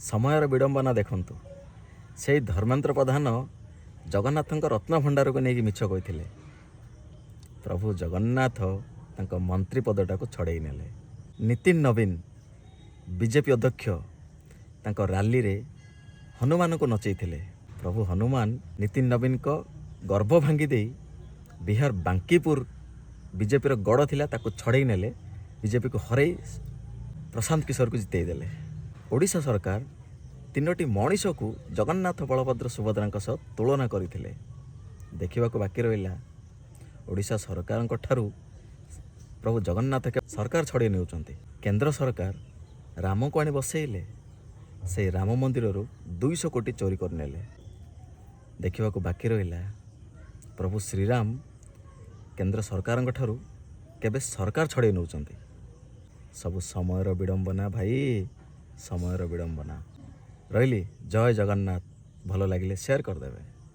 ସମୟର ବିଡ଼ମ୍ବନା ଦେଖନ୍ତୁ। ସେଇ ଧର୍ମେନ୍ଦ୍ର ପ୍ରଧାନ ଜଗନ୍ନାଥଙ୍କ ରତ୍ନଭଣ୍ଡାରକୁ ନେଇକି ମିଛ କହିଥିଲେ। ପ୍ରଭୁ ଜଗନ୍ନାଥ ତାଙ୍କ ମନ୍ତ୍ରୀ ପଦଟାକୁ ଛଡ଼େଇ ନେଲେ। ନିତିନ ନବୀନ ବିଜେପି ଅଧ୍ୟକ୍ଷ ତାଙ୍କ ରାଲିରେ ହନୁମାନଙ୍କୁ ନଚେଇଥିଲେ। ପ୍ରଭୁ ହନୁମାନ ନିତିନ ନବୀନଙ୍କ ଗର୍ଭ ଭାଙ୍ଗି ଦେଇ ବିହାର ବାଙ୍କିପୁର ବିଜେପିର ଗଡ଼ ଥିଲା ତାକୁ ଛଡ଼େଇ ନେଲେ। ବିଜେପିକୁ ହରେଇ ପ୍ରଶାନ୍ତ କିଶୋରକୁ ଜିତେଇ ଦେଲେ। ଓଡ଼ିଶା ସରକାର ତିନୋଟି ମଣିଷକୁ ଜଗନ୍ନାଥ ବଳଭଦ୍ର ସୁଭଦ୍ରାଙ୍କ ସହ ତୁଳନା କରିଥିଲେ। ଦେଖିବାକୁ ବାକି ରହିଲା ଓଡ଼ିଶା ସରକାରଙ୍କ ଠାରୁ ପ୍ରଭୁ ଜଗନ୍ନାଥ ସରକାର ଛଡ଼େଇ ନେଉଛନ୍ତି। କେନ୍ଦ୍ର ସରକାର ରାମକୁ ଆଣି ବସେଇଲେ, ସେଇ ରାମ ମନ୍ଦିରରୁ 200 କୋଟି ଚୋରି କରିନେଲେ। ଦେଖିବାକୁ ବାକି ରହିଲା ପ୍ରଭୁ ଶ୍ରୀରାମ କେନ୍ଦ୍ର ସରକାରଙ୍କ ଠାରୁ କେବେ ସରକାର ଛଡ଼େଇ ନେଉଛନ୍ତି। ସବୁ ସମୟର ବିଡ଼ମ୍ବନା ଭାଇ, ସମୟର ବିଡ଼ମ୍ବନା। ରହିଲି, ଜୟ ଜଗନ୍ନାଥ। ଭଲ ଲାଗିଲେ ସେୟାର କରିଦେବେ।